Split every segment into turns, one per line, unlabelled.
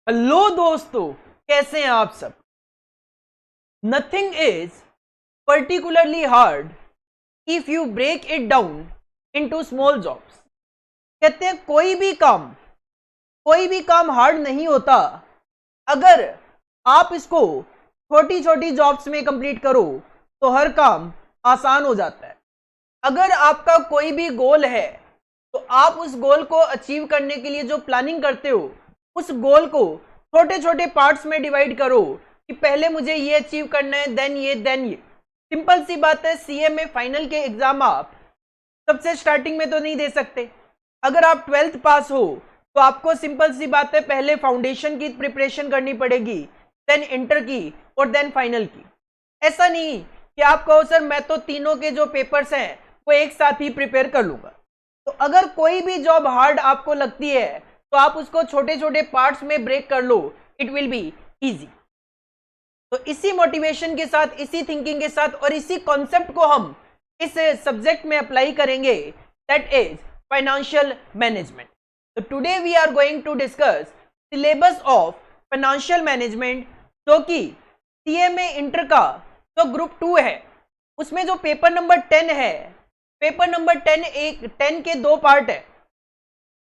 Hello दोस्तों, कैसे हैं आप सब। Nothing is particularly hard if you break it down into small jobs. कहते हैं कोई भी काम हार्ड नहीं होता अगर आप इसको छोटी छोटी जॉब्स में कंप्लीट करो तो हर काम आसान हो जाता है। अगर आपका कोई भी गोल है तो आप उस गोल को अचीव करने के लिए जो प्लानिंग करते हो उस गोल को छोटे छोटे पार्ट्स में डिवाइड करो कि पहले मुझे ये अचीव करना है, देन ये। सिंपल सी बात है, सीए में फाइनल के एग्जाम आप सबसे स्टार्टिंग में तो नहीं दे सकते। अगर आप 12th पास हो तो आपको सिंपल सी बात है, पहले फाउंडेशन की प्रिपरेशन करनी पड़ेगी, देन इंटर की और देन फाइनल की। ऐसा नहीं कि आप कहो सर मैं तो तीनों के जो पेपर्स हैं वो एक साथ ही प्रिपेयर कर लूंगा। तो अगर कोई भी जॉब हार्ड आपको लगती है तो आप उसको छोटे छोटे पार्ट्स में ब्रेक कर लो, इट विल बी इजी। तो इसी मोटिवेशन के साथ, इसी थिंकिंग के साथ और इसी कॉन्सेप्ट को हम इस सब्जेक्ट में अप्लाई करेंगे, दैट इज फाइनेंशियल मैनेजमेंट। तो today we are going to discuss syllabus of financial management, जो कि सीएमए इंटर का जो ग्रुप 2 है उसमें जो पेपर नंबर 10 है, पेपर नंबर 10 के दो पार्ट है,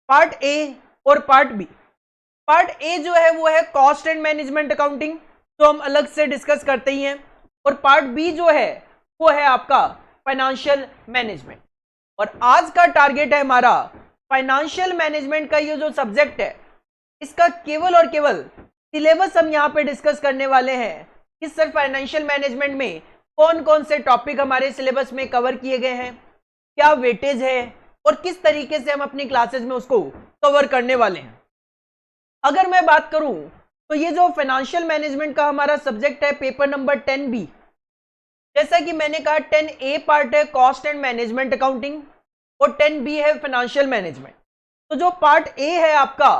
पार्ट ए और पार्ट बी। पार्ट ए जो है वो है कॉस्ट एंड मैनेजमेंट अकाउंटिंग, जो हम अलग से डिस्कस करते ही हैं, और पार्ट बी जो है वो है आपका फाइनेंशियल मैनेजमेंट। और आज का टारगेट है हमारा फाइनेंशियल मैनेजमेंट का ये जो सब्जेक्ट है इसका केवल और केवल सिलेबस हम यहाँ पे डिस्कस करने वाले हैं कि सर फाइनेंशियल मैनेजमेंट में कौन कौन से टॉपिक हमारे सिलेबस में कवर किए गए हैं, क्या वेटेज है और किस तरीके से हम अपनी क्लासेस में उसको कवर करने वाले हैं। अगर मैं बात करूं तो ये जो फाइनेंशियल मैनेजमेंट का हमारा सब्जेक्ट है पेपर नंबर 10B, जैसा कि मैंने कहा 10A पार्ट है कॉस्ट एंड मैनेजमेंट अकाउंटिंग और 10B है फाइनेंशियल मैनेजमेंट। तो जो पार्ट ए है आपका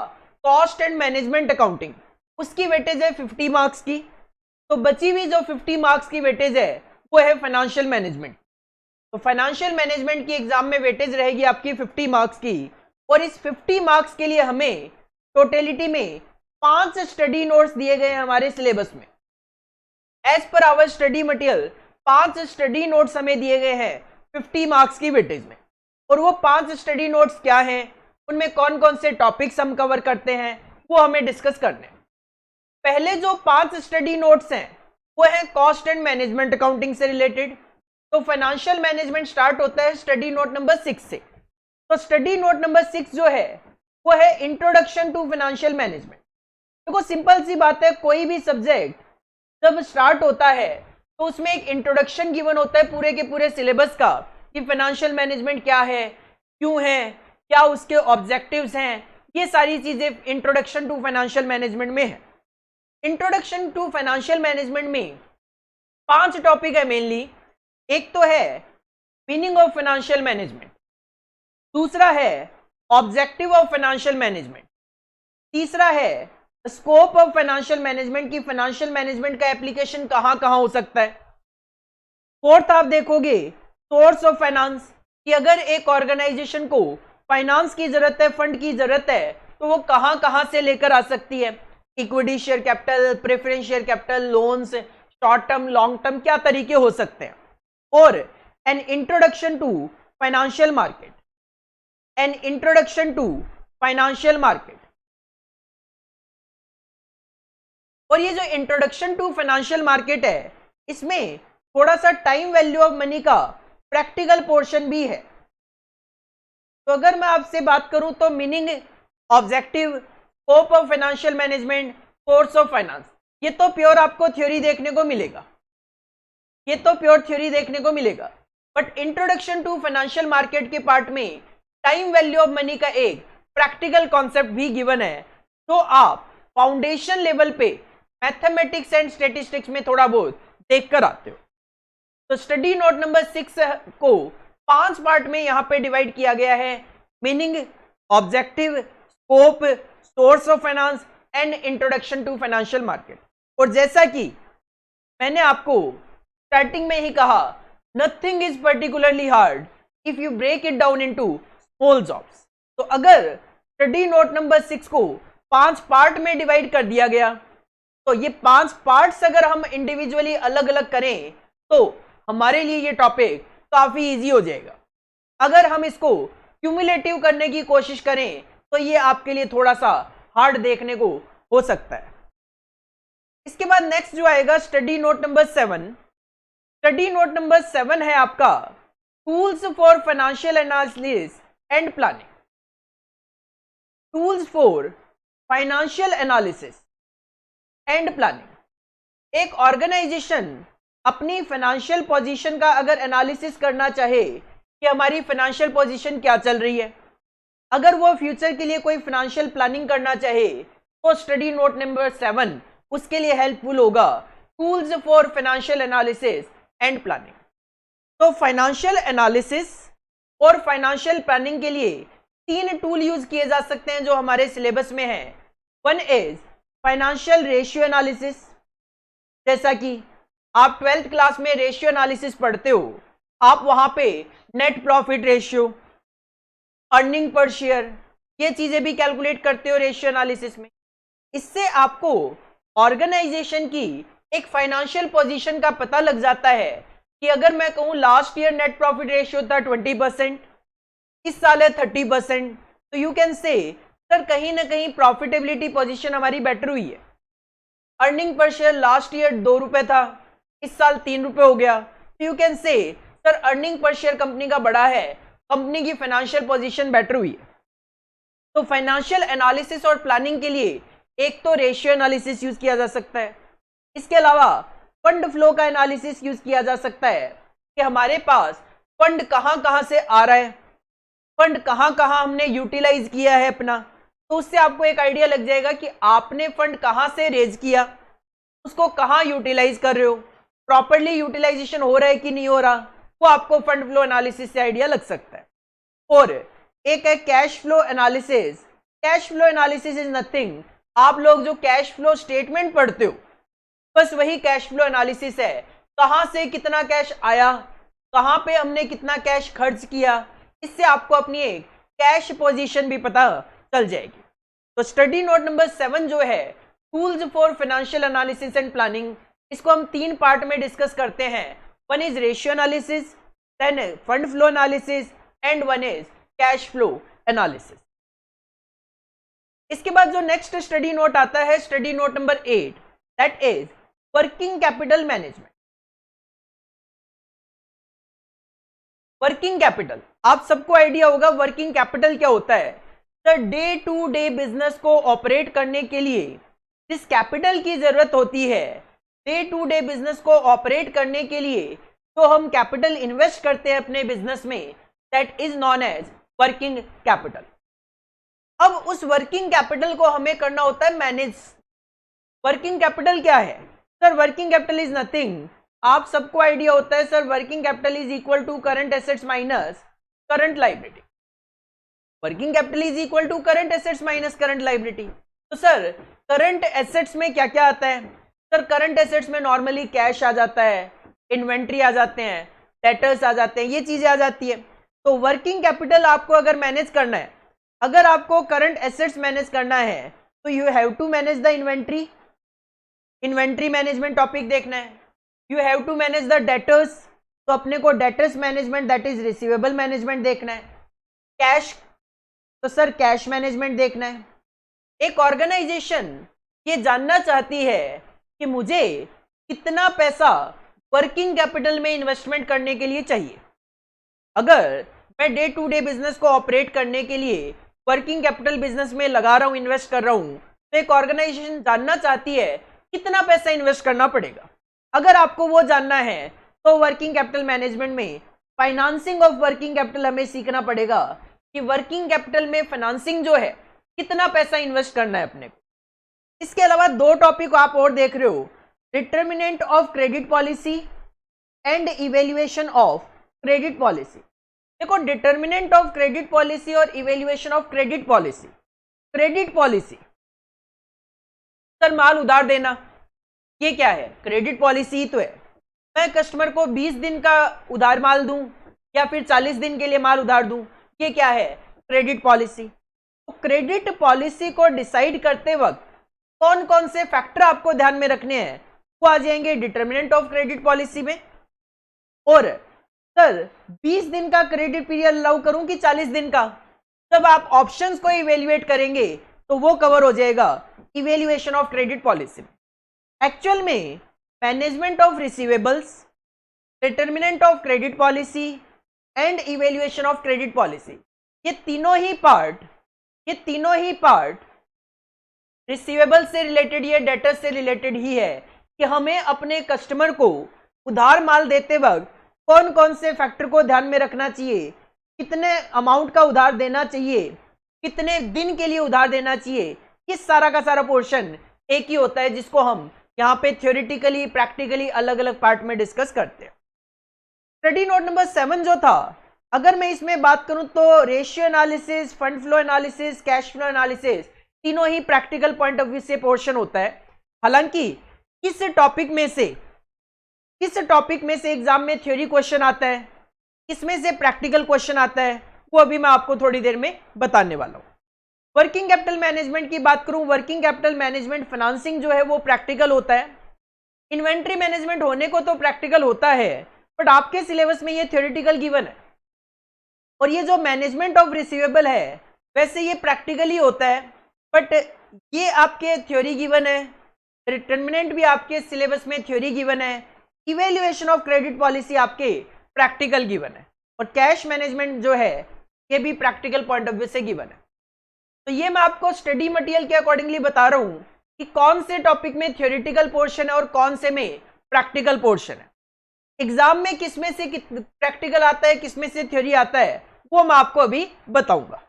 कॉस्ट एंड मैनेजमेंट अकाउंटिंग, उसकी वेटेज है 50 मार्क्स की। तो बची हुई जो 50 मार्क्स की वेटेज है वो है फाइनेंशियल मैनेजमेंट। तो फाइनेंशियल मैनेजमेंट की एग्जाम में वेटेज रहेगी आपकी 50 मार्क्स की, और इस 50 मार्क्स के लिए हमें टोटलिटी में 5 स्टडी नोट्स दिए गए हैं हमारे सिलेबस में। As per our study material 5 study notes हमें दिए गए हैं 50 मार्क्स की वेटेज में। और वो 5 स्टडी नोट्स क्या हैं, उनमें कौन कौन से टॉपिक्स हम कवर करते हैं वो हमें डिस्कस करने हैं। पहले जो 5 स्टडी नोट्स हैं वो है कॉस्ट एंड मैनेजमेंट अकाउंटिंग से रिलेटेड। तो फाइनेंशियल मैनेजमेंट स्टार्ट होता है स्टडी नोट नंबर 6 से। तो स्टडी नोट नंबर 6 जो है वो है इंट्रोडक्शन टू फाइनेंशियल मैनेजमेंट। देखो सिंपल सी बात है, कोई भी सब्जेक्ट जब स्टार्ट होता है तो उसमें एक इंट्रोडक्शन गिवन होता है पूरे के पूरे सिलेबस का कि फाइनेंशियल मैनेजमेंट क्या है, क्यों है, क्या उसके ऑब्जेक्टिव्स हैं, ये सारी चीजें इंट्रोडक्शन टू फाइनेंशियल मैनेजमेंट में है। इंट्रोडक्शन टू फाइनेंशियल मैनेजमेंट में 5 टॉपिक है मेनली। एक तो है मीनिंग ऑफ फाइनेंशियल मैनेजमेंट, दूसरा है ऑब्जेक्टिव ऑफ फाइनेंशियल मैनेजमेंट, तीसरा है स्कोप ऑफ फाइनेंशियल मैनेजमेंट की फाइनेंशियल मैनेजमेंट का एप्लीकेशन कहां कहां हो सकता है। फोर्थ आप देखोगे सोर्स ऑफ फाइनेंस, कि अगर एक ऑर्गेनाइजेशन को फाइनेंस की जरूरत है, फंड की जरूरत है, तो वो कहां कहां से लेकर आ सकती है। Equity share capital, preference share capital, loans, short term, long term, क्या तरीके हो सकते हैं। और an introduction to financial market, an introduction to financial market. और ये जो इंट्रोडक्शन टू फाइनेंशियल मार्केट है इसमें थोड़ा सा टाइम वैल्यू ऑफ मनी का प्रैक्टिकल पोर्शन भी है। तो अगर मैं आपसे बात करूं तो meaning, objective, scope of financial management, source of finance, ये तो प्योर आपको थ्योरी देखने को मिलेगा, ये तो प्योर थ्योरी देखने को मिलेगा। But introduction to financial market के पार्ट में टाइम वैल्यू ऑफ मनी का एक प्रैक्टिकल कॉन्सेप्ट भी गिवन है, तो आप फाउंडेशन लेवल पे मैथमेटिक्स एंड स्टैटिस्टिक्स में थोड़ा बहुत देखकर आते हो। तो स्टडी नोट नंबर 6 को 5 पार्ट में यहां पे डिवाइड किया गया है, meaning, objective, scope, source of finance and introduction to financial market. और जैसा कि मैंने आपको स्टार्टिंग में ही कहा, nothing is particularly hard if you break it down into small jobs. तो अगर स्टडी नोट नंबर 6 को 5 पार्ट में डिवाइड कर दिया गया, तो ये 5 पार्ट्स अगर हम इंडिविजुअली अलग अलग करें तो हमारे लिए ये टॉपिक काफी इजी हो जाएगा। अगर हम इसको क्यूमुलेटिव करने की कोशिश करें तो ये आपके लिए थोड़ा सा हार्ड देखने को हो सकता है। इसके बाद नेक्स्ट जो आएगा study note number 7। Study note number 7 है आपका tools for financial analysis and planning. Tools for financial analysis and planning. एक ऑर्गेनाइजेशन अपनी फाइनेंशियल पोजीशन का अगर एनालिसिस करना चाहे कि हमारी फाइनेंशियल पोजीशन क्या चल रही है, अगर वो फ्यूचर के लिए कोई फाइनेंशियल प्लानिंग करना चाहे तो स्टडी नोट नंबर 7 उसके लिए हेल्पफुल होगा। Tools for financial analysis and planning. तो फाइनेंशियल एनालिसिस और फाइनेंशियल प्लानिंग के लिए 3 टूल यूज किए जा सकते हैं जो हमारे सिलेबस में है। One is financial ratio analysis, जैसा कि आप 12th क्लास में रेशियो एनालिसिस पढ़ते हो, आप वहां पे net profit ratio, earning per share, ये चीजें भी कैलकुलेट करते हो रेशियो एनालिसिस में। इससे आपको ऑर्गेनाइजेशन की एक फाइनेंशियल पोजीशन का पता लग जाता है कि अगर मैं कहूं last year net profit ratio था 20%, इस साल है 30%, तो यू कैन से सर कहीं ना कहीं प्रॉफिटेबिलिटी पोजीशन हमारी बेटर हुई है। Earning per share last year 2 रुपए था, इस साल 3 रुपए हो गया, तो you can say sir earning per share company का बड़ा है, कंपनी की फाइनेंशियल पोजीशन बेटर हुई है। तो फाइनेंशियल एनालिसिस और प्लानिंग के लिए एक तो रेशियो एनालिसिस यूज किया जा सकता है, इसके अलावा फंड फ्लो का एनालिसिस यूज किया जा सकता है कि हमारे पास फंड कहां से आ रहा है, फंड कहां हमने यूटिलाइज किया है अपना, तो उससे आपको एक आइडिया लग जाएगा कि आपने फंड कहां से रेज किया, उसको कहां यूटिलाइज कर रहे हो, प्रॉपरली यूटिलाइजेशन हो रहा है कि नहीं हो रहा, वो आपको फंड फ्लो एनालिसिस से आइडिया लग सकता है। और एक है cash flow analysis. Cash flow analysis is nothing, आप लोग जो कैश फ्लो स्टेटमेंट पढ़ते हो बस वही कैश फ्लो एनालिसिस है। कहां से कितना कैश आया, कहां पे हमने कितना कैश खर्च किया, इससे आपको अपनी एक कैश पोजीशन भी पता चल जाएगी। तो स्टडी नोट नंबर 7 जो है tools for financial analysis and planning, इसको हम 3 पार्ट में डिस्कस करते हैं। One is ratio analysis, then fund flow analysis and one is cash flow analysis. इसके बाद जो नेक्स्ट स्टडी नोट आता है study note number 8, that is working capital management. Working capital, आप सबको आइडिया होगा वर्किंग कैपिटल क्या होता है। Sir day to day business को ऑपरेट करने के लिए जिस कैपिटल की जरूरत होती है, डे टू डे बिजनेस को ऑपरेट करने के लिए तो हम कैपिटल इन्वेस्ट करते हैं अपने बिजनेस में, that is known as working capital. अब उस वर्किंग कैपिटल को हमें करना होता है मैनेज। वर्किंग कैपिटल क्या है sir? Working capital is nothing, आप सबको आइडिया होता है sir working capital is equal to current assets minus current liability. Working capital is equal to current assets minus current liability. तो सर करंट एसेट्स में क्या क्या आता है? सर करंट एसेट्स में नॉर्मली कैश आ जाता है, इन्वेंट्री आ जाते हैं, डेटर्स आ जाते हैं, ये चीजें आ जाती है। तो वर्किंग कैपिटल आपको अगर मैनेज करना है, अगर आपको करंट एसेट्स मैनेज करना है तो you have to manage the inventory, inventory management topic देखना है। You have to manage the debtors, तो अपने को debtors management that is receivable management देखना है। कैश, तो सर कैश मैनेजमेंट देखना है। एक ऑर्गेनाइजेशन ये जानना चाहती है कि मुझे कितना पैसा वर्किंग कैपिटल में इन्वेस्टमेंट करने के लिए चाहिए। अगर मैं डे टू डे बिजनेस को ऑपरेट करने के लिए वर्किंग कैपिटल बिजनेस में लगा रहा हूं, इन्वेस्ट कर रहा हूं, तो एक ऑर्गेनाइजेशन जानना चाहती है कितना पैसा इन्वेस्ट करना पड़ेगा। अगर आपको वो जानना है तो वर्किंग कैपिटल मैनेजमेंट में फाइनेंसिंग ऑफ वर्किंग कैपिटल हमें सीखना पड़ेगा कि वर्किंग कैपिटल में फाइनेंसिंग जो है कितना पैसा इन्वेस्ट करना है अपने को। इसके अलावा 2 टॉपिक आप और देख रहे हो, determinant of credit policy and evaluation of credit policy. देखो डिटर्मिनेंट ऑफ क्रेडिट पॉलिसी और evaluation of credit policy. Credit policy sir माल उधार देना, ये क्या है? क्रेडिट पॉलिसी ही तो है। मैं कस्टमर को 20 दिन का उधार माल दूं या फिर 40 दिन के लिए माल उधार दूं, ये क्या है? Credit policy. तो क्रेडिट पॉलिसी को डिसाइड करते वक्त कौन कौन से फैक्टर आपको ध्यान में रखने हैं, वो आ जाएंगे डिटर्मिनेंट ऑफ क्रेडिट पॉलिसी में। और सर 20 दिन का क्रेडिट पीरियड अलाउ करूं कि 40 दिन का, जब आप ऑप्शंस को इवेल्युएट करेंगे तो वो कवर हो जाएगा evaluation of credit policy. Actual में management of receivables, determinant of credit policy and evaluation of credit policy, ये तीनों ही पार्ट रिसीवेबल से रिलेटेड या डेटर से रिलेटेड ही है कि हमें अपने कस्टमर को उधार माल देते वक्त कौन कौन से फैक्टर को ध्यान में रखना चाहिए, कितने अमाउंट का उधार देना चाहिए, कितने दिन के लिए उधार देना चाहिए, इस सारा का सारा पोर्शन एक ही होता है जिसको हम यहाँ पे थ्योरेटिकली प्रैक्टिकली अलग अलग पार्ट में डिस्कस करते हैं। स्टडी नोट नंबर 7 जो था, अगर मैं इसमें बात करूं तो ratio analysis, fund flow analysis, cash flow analysis, तीनों ही प्रैक्टिकल पॉइंट ऑफ व्यू से पोर्शन होता है। हालांकि किस टॉपिक में से एग्जाम में थ्योरी क्वेश्चन आता है, किसमें से प्रैक्टिकल क्वेश्चन आता है, वो अभी मैं आपको थोड़ी देर में बताने वाला हूं। वर्किंग कैपिटल मैनेजमेंट की बात करूं, वर्किंग कैपिटल मैनेजमेंट फाइनेंसिंग जो है वो प्रैक्टिकल होता है। इन्वेंट्री मैनेजमेंट होने को तो प्रैक्टिकल होता है, बट आपके सिलेबस में ये थ्योरेटिकल गिवन है। और ये जो मैनेजमेंट ऑफ रिसीवेबल है वैसे ये प्रैक्टिकली होता है, बट ये आपके थ्योरी गिवन है। डिटर्मिनेंट भी आपके सिलेबस में थ्योरी गिवन है। इवेल्युएशन ऑफ क्रेडिट पॉलिसी आपके प्रैक्टिकल गिवन है, और कैश मैनेजमेंट जो है ये भी प्रैक्टिकल पॉइंट ऑफ व्यू से गिवन है। तो ये मैं आपको स्टडी मटेरियल के अकॉर्डिंगली बता रहा हूं कि कौन से टॉपिक में थ्योरेटिकल पोर्शन है और कौन से में प्रैक्टिकल पोर्शन है। एग्जाम में किसमें से प्रैक्टिकल आता है, किसमें से थ्योरी आता है, वो मैं आपको अभी बताऊंगा।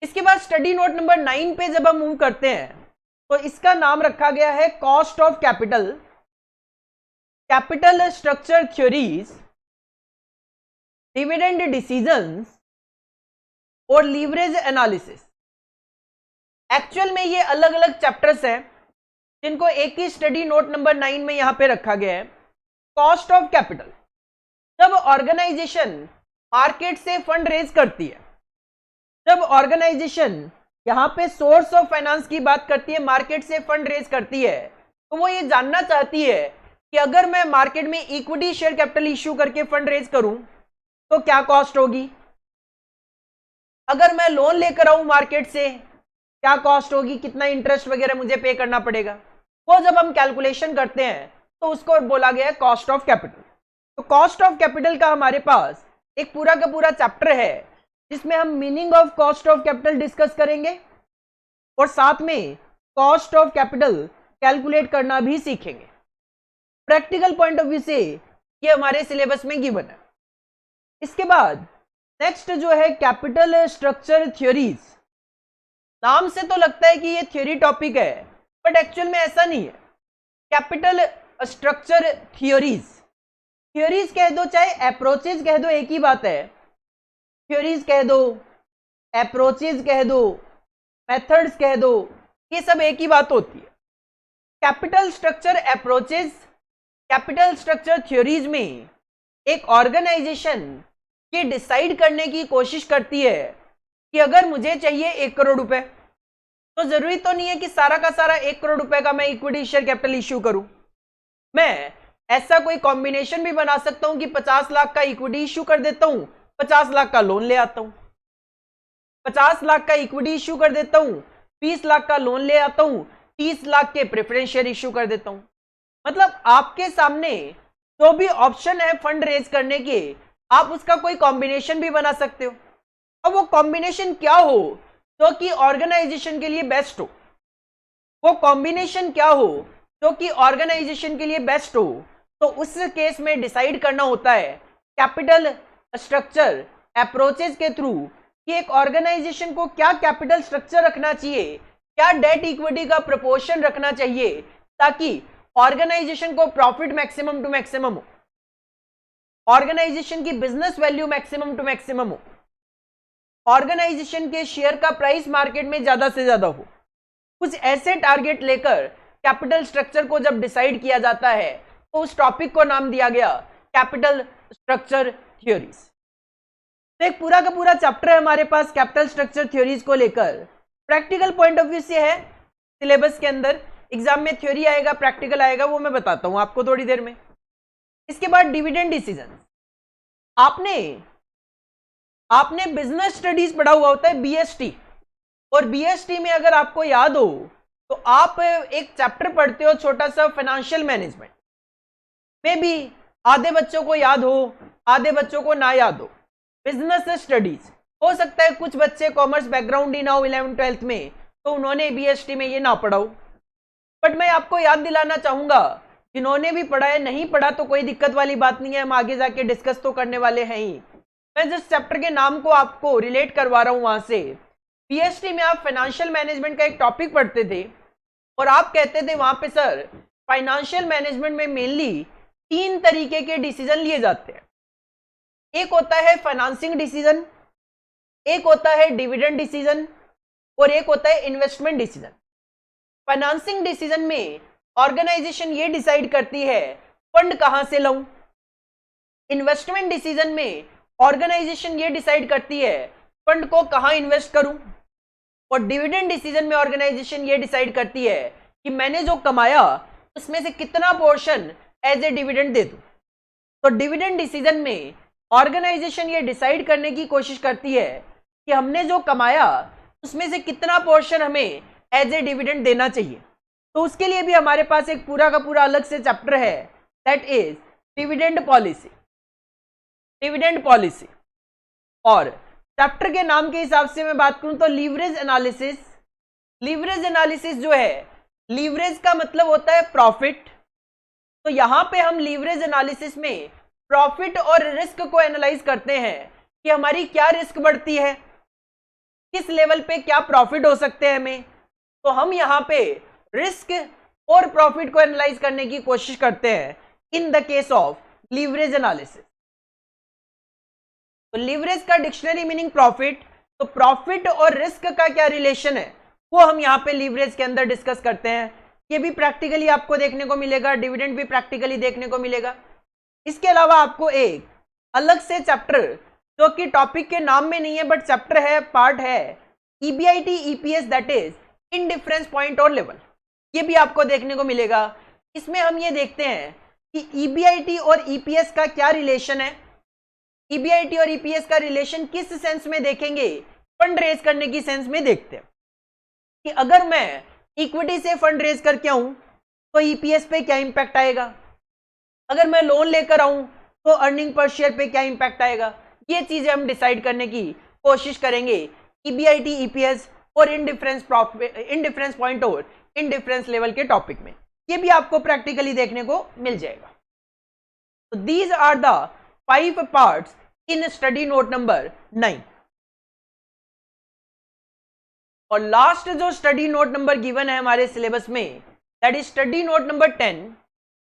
इसके बाद स्टडी नोट नंबर 9 पे जब हम मूव करते हैं तो इसका नाम रखा गया है cost of capital, capital structure theories, dividend decisions और लीवरेज एनालिसिस। एक्चुअल में ये अलग अलग चैप्टर्स हैं जिनको एक ही स्टडी नोट नंबर 9 में यहां पे रखा गया है। कॉस्ट ऑफ कैपिटल, जब ऑर्गेनाइजेशन मार्केट से फंड रेज करती है, जब ऑर्गेनाइजेशन यहां पे सोर्स ऑफ फाइनेंस की बात करती है, मार्केट से फंड रेज करती है, तो वो ये जानना चाहती है कि अगर मैं मार्केट में इक्विटी शेयर कैपिटल इश्यू करके फंड रेज करूं तो क्या कॉस्ट होगी, अगर मैं लोन लेकर आऊं मार्केट से क्या कॉस्ट होगी, कितना इंटरेस्ट वगैरह मुझे पे करना पड़ेगा। वो जब हम कैलकुलेशन करते हैं तो उसको बोला गया है कॉस्ट ऑफ कैपिटल। तो कॉस्ट ऑफ कैपिटल का हमारे पास एक पूरा का पूरा चैप्टर है जिसमें हम meaning of cost of capital discuss करेंगे और साथ में कॉस्ट ऑफ कैपिटल कैलकुलेट करना भी सीखेंगे। प्रैक्टिकल पॉइंट ऑफ व्यू से ये हमारे सिलेबस में गिवन है। इसके बाद नेक्स्ट जो है कैपिटल स्ट्रक्चर थ्योरीज। नाम से तो लगता है कि ये थ्योरी टॉपिक है, बट एक्चुअल में ऐसा नहीं है। कैपिटल स्ट्रक्चर थ्योरीज, थ्योरीज कह दो चाहे अप्रोचेज कह दो, एक ही बात है। थ्योरीज कह दो, अप्रोचेज कह दो, मेथड्स कह दो, ये सब एक ही बात होती है। Capital structure approaches, capital structure theories में एक ऑर्गेनाइजेशन ये डिसाइड करने की कोशिश करती है कि अगर मुझे चाहिए 1 करोड़ रुपए, तो जरूरी तो नहीं है कि सारा का सारा 1 करोड़ रुपए का मैं इक्विटी शेयर कैपिटल इश्यू करूं। मैं ऐसा कोई कॉम्बिनेशन भी बना सकता हूं कि 50 लाख का इक्विटी इश्यू कर देता हूं, 50 लाख का लोन ले आता हूं, 50 लाख का इक्विटी इश्यू कर देता हूं, 20 लाख का लोन ले आता हूं, 30 लाख के प्रेफरेंस शेयर इश्यू कर देता हूं। मतलब आपके सामने जो भी ऑप्शन है फंड रेज करने के, आप उसका कोई कॉम्बिनेशन भी बना सकते हो। अब वो कॉम्बिनेशन क्या हो जो कि ऑर्गेनाइजेशन के लिए बेस्ट हो, वो कॉम्बिनेशन क्या हो जो कि ऑर्गेनाइजेशन के लिए बेस्ट हो, तो उस केस में डिसाइड करना होता है कैपिटल स्ट्रक्चर अप्रोचेज के थ्रू कि एक ऑर्गेनाइजेशन को क्या कैपिटल स्ट्रक्चर रखना चाहिए, क्या डेट इक्विटी का प्रोपोर्शन रखना चाहिए, ताकि ऑर्गेनाइजेशन को प्रॉफिट मैक्सिमम टू मैक्सिमम हो, ऑर्गेनाइजेशन की business value maximum to maximum हो, ऑर्गेनाइजेशन के शेयर का प्राइस मार्केट में ज्यादा से ज्यादा हो। कुछ ऐसे टारगेट लेकर कैपिटल स्ट्रक्चर को जब डिसाइड किया जाता है तो उस टॉपिक को नाम दिया गया कैपिटल स्ट्रक्चर थ्योरीज। तो एक पूरा का पूरा चैप्टर है हमारे पास कैपिटल स्ट्रक्चर थ्योरीज को लेकर। प्रैक्टिकल पॉइंट ऑफ व्यू से है सिलेबस के अंदर, एग्जाम में थ्योरी आएगा प्रैक्टिकल आएगा, वो मैं बताता हूं आपको थोड़ी देर में। इसके बाद डिविडेंड डिसीजन, आपने बिजनेस स्टडीज पढ़ा हुआ होता है बीएसटी, और बीएसटी में अगर आपको याद हो तो आप एक चैप्टर पढ़ते हो छोटा सा फाइनेंशियल मैनेजमेंट, में भी आधे बच्चों को याद हो आधे बच्चों को ना याद हो। बिजनेस स्टडीज हो सकता है कुछ बच्चे कॉमर्स बैकग्राउंड ही ना हो 11th-12th में, तो उन्होंने बीएसटी में ये ना पढ़ा हो, बट मैं आपको याद दिलाना चाहूंगा जिन्होंने भी पढ़ा है, नहीं पढ़ा तो कोई दिक्कत वाली बात नहीं है, हम आगे जाके डिस्कस तो करने वाले हैं ही। मैं जिस चैप्टर के नाम को आपको रिलेट करवा रहा हूं वहां से, बीएसटी में आप फाइनेंशियल मैनेजमेंट का एक टॉपिक पढ़ते थे और आप कहते थे वहां पे सर फाइनेंशियल मैनेजमेंट में मेनली 3 तरीके के डिसीजन लिए जाते हैं। एक होता है फाइनेंसिंग डिसीजन, एक होता है डिविडेंड डिसीजन, और एक होता है इन्वेस्टमेंट डिसीजन। फाइनेंसिंग डिसीजन में ऑर्गेनाइजेशन ये डिसाइड करती है फंड कहां से लाऊं। इन्वेस्टमेंट डिसीजन में ऑर्गेनाइजेशन ये डिसाइड करती है फंड को कहां इन्वेस्ट करूं। और डिविडेंड डिसीजन में ऑर्गेनाइजेशन ये डिसाइड करती है कि मैंने जो कमाया उसमें से कितना पोर्शन एज ए डिविडेंड दे दूं। तो डिविडेंड डिसीजन में ऑर्गेनाइजेशन ये डिसाइड करने की कोशिश करती है कि हमने जो कमाया उसमें से कितना पोर्शन हमें एज ए डिविडेंड देना चाहिए। तो उसके लिए भी हमारे पास एक पूरा का पूरा अलग से चैप्टर है, that is dividend policy. Dividend policy, और चैप्टर के नाम के हिसाब से मैं बात करूं तो लीवरेज एनालिसिस। लीवरेज एनालिसिस जो है, लीवरेज का मतलब होता है प्रॉफिट, तो यहां पे हम लीवरेज एनालिसिस में प्रॉफिट और रिस्क को एनालाइज करते हैं कि हमारी क्या रिस्क बढ़ती है, किस लेवल पे क्या प्रॉफिट हो सकते हैं हमें। तो हम यहाँ पे रिस्क और प्रॉफिट को एनालाइज करने की कोशिश करते हैं in the case of leverage analysis. तो लीवरेज का डिक्शनरी मीनिंग प्रॉफिट, तो प्रॉफिट और रिस्क का क्या रिलेशन है वो हम यहाँ पे लीवरेज के अंदर डिस्कस करते हैं। ये भी प्रैक्टिकली आपको देखने को मिलेगा, डिविडेंड भी प्रैक्टिकली देखने को मिलेगा। इसके अलावा आपको एक अलग से चैप्टर जो कि टॉपिक के नाम में नहीं है बट चैप्टर है, पार्ट है, EBIT EPS, that is in difference point और लेवल, ये भी आपको देखने को मिलेगा। इसमें हम ये देखते हैं कि ईबीआईटी और ईपीएस का क्या रिलेशन है। ईबीआईटी और ईपीएस का रिलेशन किस सेंस में देखेंगे, फंड रेज करने की सेंस में देखते हैं कि अगर मैं इक्विटी से फंड रेज करके आऊं तो ईपीएस पे क्या इंपैक्ट आएगा, अगर मैं लोन लेकर आऊं तो अर्निंग पर शेयर पे क्या इंपैक्ट आएगा। ये चीजें हम डिसाइड करने की कोशिश करेंगे ईबीआईटी ईपीएस और इनडिफरेंस पॉइंट और इनडिफरेंस लेवल के टॉपिक में। ये भी आपको प्रैक्टिकली देखने को मिल जाएगा। तो these are the 5 parts in study note number 9। और लास्ट जो स्टडी नोट नंबर गिवन है हमारे सिलेबस में, that is study note number 10,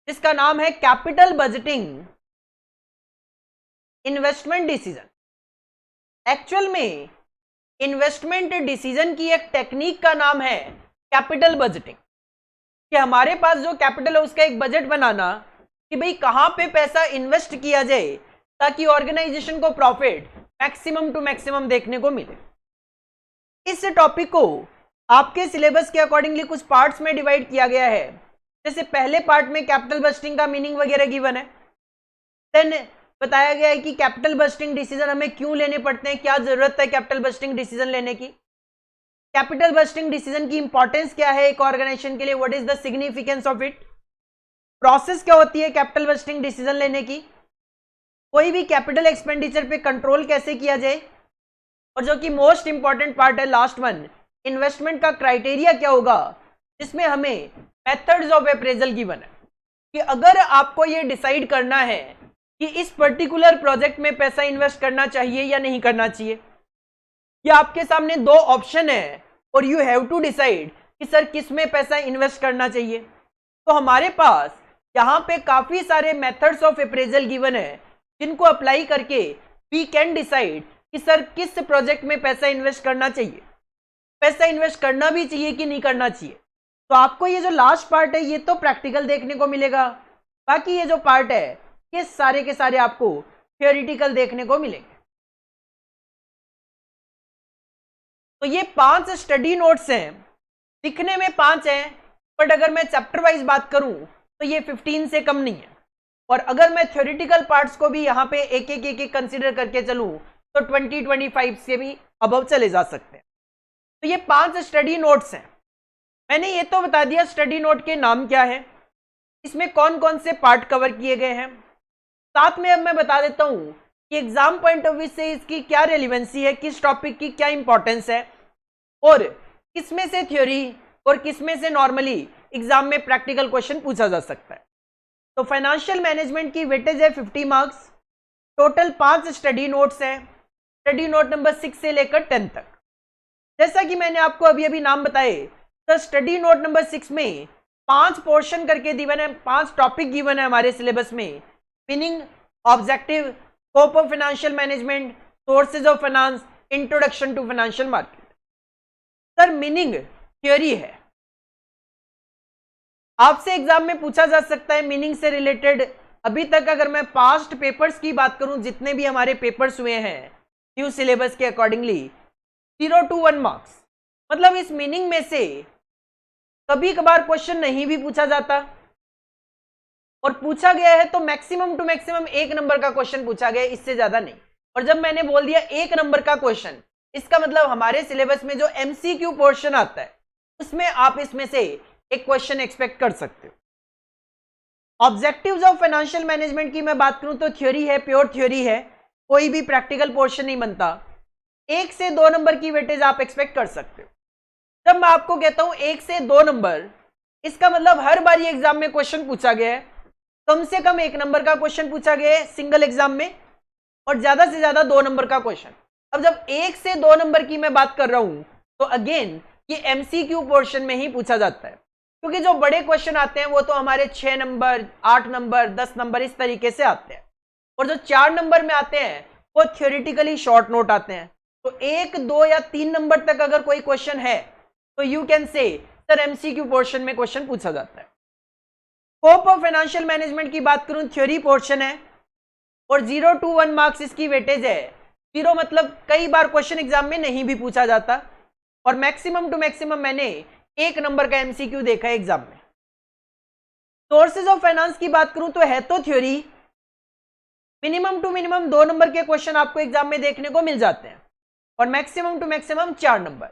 जिसका नाम है capital budgeting investment decision. Actual में इन्वेस्टमेंट डिसीजन की एक टेक्निक का नाम है कैपिटल बजटिंग, कि हमारे पास जो कैपिटल है उसका एक बजट बनाना कि भाई कहां पे पैसा इन्वेस्ट किया जाए ताकि ऑर्गेनाइजेशन को प्रॉफिट मैक्सिमम टू मैक्सिमम देखने को मिले। इस टॉपिक को आपके सिलेबस के अकॉर्डिंगली कुछ पार्ट्स में डिवाइड किया गया है। जैसे पहले पार्ट में कैपिटल बस्टिंग का मीनिंग वगैरह गिवन है, देन बताया गया है कि कैपिटल बस्टिंग डिसीजन हमें क्यों लेने पड़ते हैं, क्या जरूरत है कैपिटल बस्टिंग डिसीजन लेने की, कैपिटल बस्टिंग डिसीजन की इंपॉर्टेंस क्या है एक ऑर्गेनाइजेशन के लिए, what is the significance of it, process क्या होती है कैपिटल बस्टिंग डिसीजन लेने की, कोई भी कैपिटल एक्सपेंडिचर पे कंट्रोल कैसे किया जाए, और जो कि मोस्ट इंपॉर्टेंट पार्ट है लास्ट वन, इन्वेस्टमेंट का क्राइटेरिया क्या होगा, जिसमें हमें मेथड्स ऑफ अप्रेजल गिवन है कि अगर आपको ये डिसाइड करना है कि इस पर्टिकुलर प्रोजेक्ट में पैसा इन्वेस्ट करना चाहिए या नहीं करना चाहिए, या आपके सामने 2 ऑप्शन है और यू हैव टू डिसाइड कि सर किस में पैसा इन्वेस्ट करना चाहिए, तो हमारे पास यहाँ पे काफी सारे मेथड्स ऑफ अप्रेजल गिवन है जिनको अप्लाई करके वी कैन डिसाइड कि सर किस प्रोजेक्ट में पैसा इन्वेस्ट करना चाहिए, पैसा इन्वेस्ट करना भी चाहिए कि नहीं करना चाहिए। तो आपको ये जो लास्ट पार्ट है ये तो प्रैक्टिकल देखने को मिलेगा, बाकी ये जो पार्ट है ये सारे के सारे आपको थियोरिटिकल देखने को मिलेंगे। तो ये 5 स्टडी नोट्स हैं, दिखने में 5 हैं, बट अगर मैं चैप्टर वाइज बात करूं तो ये 15 से कम नहीं है। और अगर मैं थ्योरेटिकल पार्ट्स को भी यहाँ पे एक एक कंसीडर करके चलूं तो 20-25 से भी अबव चले जा सकते हैं। तो ये 5 स्टडी नोट्स हैं। मैंने ये तो बता दिया स्टडी नोट के नाम क्या है, इसमें कौन कौन से पार्ट कवर किए गए हैं। साथ में अब मैं बता देता हूं कि एग्जाम पॉइंट ऑफ व्यू से इसकी क्या रेलिवेंसी है, किस टॉपिक की क्या इंपॉर्टेंस है, और किसमें से थ्योरी और किसमें से नॉर्मली एग्जाम में प्रैक्टिकल क्वेश्चन पूछा जा सकता है। तो फाइनेंशियल मैनेजमेंट की वेटेज है 50 मार्क्स, टोटल 5 स्टडी नोट्स हैं, स्टडी नोट नंबर 6 से लेकर 10 तक। जैसा कि मैंने आपको अभी अभी नाम बताए, तो स्टडी नोट नंबर 6 में 5 पोर्शन करके गिवन है, 5 टॉपिक गिवन है हमारे सिलेबस में। Meaning, objective, scope of financial management, sources of finance, introduction to financial market. Sir meaning theory है, आपसे एग्जाम में पूछा जा सकता है मीनिंग से रिलेटेड। अभी तक अगर मैं पास्ट पेपर्स की बात करूं, जितने भी हमारे पेपर्स हुए हैं न्यू सिलेबस के अकॉर्डिंगली, 0 to 1 मार्क्स। मतलब इस मीनिंग में से कभी कभार क्वेश्चन नहीं भी पूछा जाता, और पूछा गया है तो मैक्सिमम टू मैक्सिमम 1 नंबर का क्वेश्चन पूछा गया, इससे ज्यादा नहीं। और जब मैंने बोल दिया 1 नंबर का क्वेश्चन, इसका मतलब हमारे सिलेबस में जो एमसीक्यू पोर्शन आता है उसमें आप इसमें से एक क्वेश्चन एक्सपेक्ट कर सकते हो। ऑब्जेक्टिव्स ऑफ फाइनेंशियल मैनेजमेंट की मैं बात करूं तो थ्योरी है, प्योर थ्योरी है, कोई भी प्रैक्टिकल पोर्शन नहीं बनता। 1 से 2 नंबर की वेटेज आप एक्सपेक्ट कर सकते हो। जब मैं आपको कहता हूं 1 से 2 नंबर, इसका मतलब हर बार ये एग्जाम में क्वेश्चन पूछा गया है, कम से कम 1 नंबर का क्वेश्चन पूछा गया है सिंगल एग्जाम में, और ज्यादा से ज्यादा 2 नंबर का क्वेश्चन। अब जब 1 से 2 नंबर की मैं बात कर रहा हूं तो अगेन ये एमसीक्यू पोर्शन में ही पूछा जाता है, क्योंकि जो बड़े क्वेश्चन आते हैं वो तो हमारे 6 नंबर, 8 नंबर, 10 नंबर इस तरीके से आते हैं, और जो 4 नंबर में आते हैं वो थ्योरेटिकली शॉर्ट नोट आते हैं। तो 1, 2 या 3 नंबर तक अगर कोई क्वेश्चन है तो you can say sir MCQ portion में क्वेश्चन पूछा जाता है। स्कोप ऑफ फाइनेंशियल मैनेजमेंट की बात करूं, थ्योरी पोर्शन है, और 0 to 1 मार्क्स इसकी वेटेज है। 0 मतलब कई बार क्वेश्चन एग्जाम में नहीं भी पूछा जाता, और मैक्सिमम टू मैक्सिमम मैंने 1 नंबर का एमसीक्यू देखा है एग्जाम में। सोर्सेज ऑफ फाइनेंस की बात करूं तो है तो theory, minimum to minimum 2 number के क्वेश्चन आपको एग्जाम में देखने को मिल जाते हैं, और मैक्सिमम टू मैक्सिमम 4 नंबर।